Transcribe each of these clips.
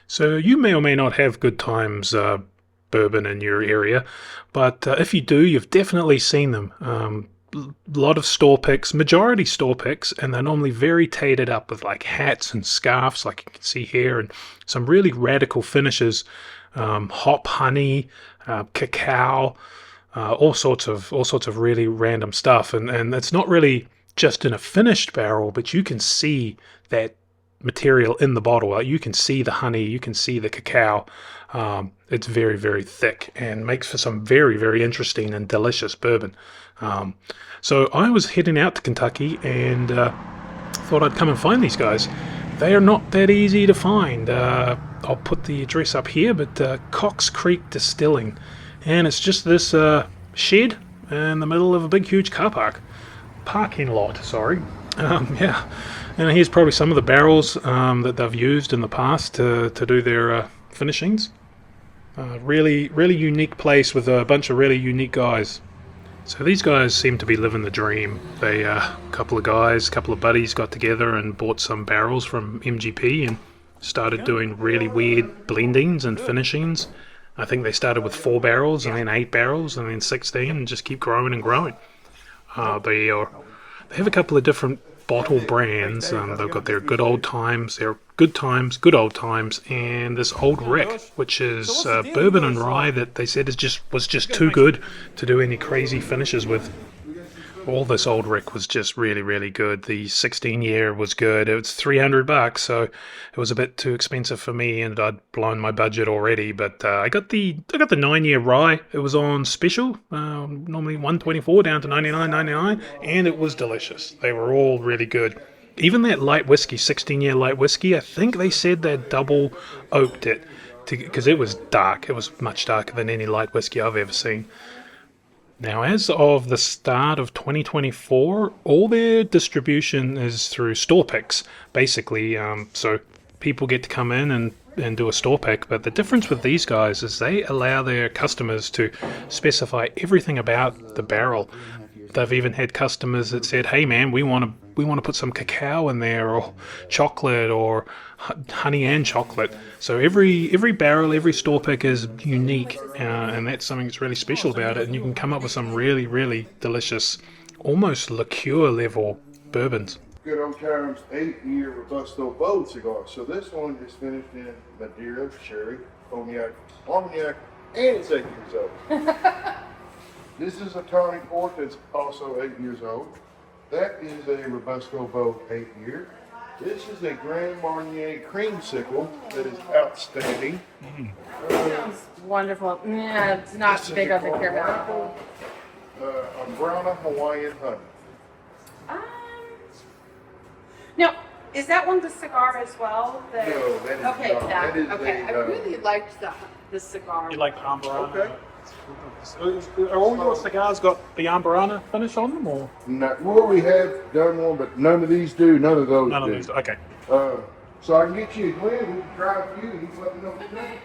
So you may or may not have Good Times bourbon in your area, but if you do, you've definitely seen them. A lot of store picks, majority store picks, and they're normally very tated up with like hats and scarves, like you can see here, and some really radical finishes, hop honey, cacao, all sorts of really random stuff, and it's not really just in a finished barrel, but you can see that material in the bottle. You can see the honey, you can see the cacao. It's very, very thick and makes for some very, very interesting and delicious bourbon. So I was heading out to Kentucky and thought I'd come and find these guys. They are not that easy to find. I'll put the address up here, but Cox Creek Distilling. And it's just this shed in the middle of a big, huge parking lot, sorry. Yeah, and here's probably some of the barrels that they've used in the past to do their finishings. Really, really unique place with a bunch of really unique guys. So these guys seem to be living the dream. They, a couple of guys, a couple of buddies got together and bought some barrels from MGP and started doing really weird blendings and finishings. I think they started with 4 barrels and then 8 barrels and then 16 and just keep growing and growing. They have a couple of different bottle brands. They've got their Good Old Times, their Good Times, Good Old Times, and this Old Rick, which is bourbon and rye that they said was just too good to do any crazy finishes with. All this Old Rick was just really, really good. The 16-year was good. It was $300, so it was a bit too expensive for me, and I'd blown my budget already. But I got the 9-year rye. It was on special, normally $124 down to $99.99, and it was delicious. They were all really good. Even that light whiskey, 16-year light whiskey, I think they said they double oaked it because it was dark. It was much darker than any light whiskey I've ever seen. Now, as of the start of 2024, all their distribution is through store picks, basically. So people get to come in and do a store pick. But the difference with these guys is they allow their customers to specify everything about the barrel. They've even had customers that said, "Hey, man, we want to put some cacao in there, or chocolate, or honey and chocolate." So every barrel, every store pick is unique, and that's something that's really special about it. And you can come up with some really, really delicious, almost liqueur level bourbons. Good Old Times 8-year Robusto Bold cigar. So this one is finished in Madeira, sherry, cognac, Armagnac, and it's 8 years old. This is a tawny port that's also 8 years old. That is a Robusto Bold 8-year. This is a Grand Marnier creamsicle that is outstanding. Sounds wonderful. Yeah, it's not big on the care about. A Browner Hawaiian honey. Now, is that one the cigar as well? No, that is okay, not. That is okay. a, I really liked the cigar. You like the Ambarana? Okay. Are all your cigars got the Ambarana finish on them, or? No, well, we have done one, but none of these do. None of those None do. of these. Okay. So I can get you a blend. We can try a few. You can let me know what you think.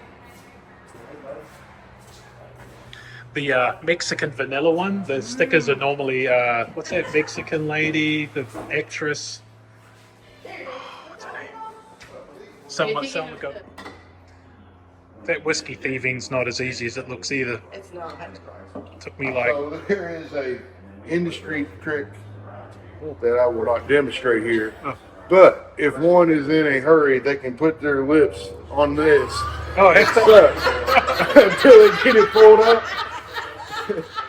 The Mexican vanilla one, the stickers are normally, what's that Mexican lady, the actress? What's her name? Someone got. That whiskey thieving's not as easy as it looks either. It's not. It took me like. So there is a industry trick that I will not demonstrate here. Oh. But if one is in a hurry, they can put their lips on this Oh, and suck until they get it pulled up.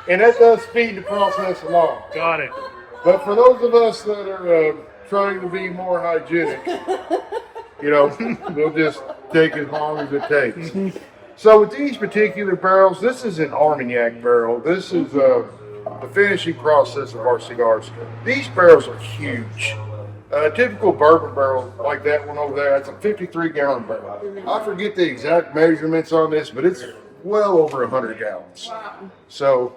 And that does speed the process along. got it. But for those of us that are trying to be more hygienic, we'll just take as long as it takes. So with these particular barrels, this is an Armagnac barrel. This is the finishing process of our cigars. These barrels are huge. A typical bourbon barrel like that one over there, that's a 53-gallon barrel. I forget the exact measurements on this, but it's well over 100 gallons. So,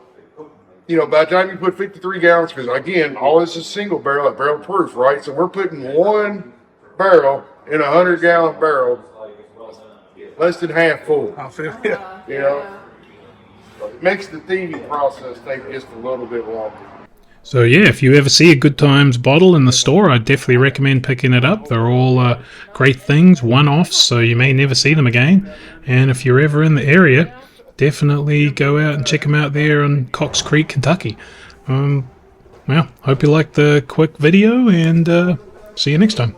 by the time you put 53 gallons, because again, all this is single barrel, barrel proof, right? So we're putting one barrel in a 100-gallon barrel, less than half full. I feel yeah. It makes the thieving process take just a little bit longer. So yeah, if you ever see a Good Times bottle in the store, I definitely recommend picking it up. They're all great things, one-offs, so you may never see them again. And if you're ever in the area, definitely go out and check them out there in Cox Creek, Kentucky. Well, hope you liked the quick video, and see you next time.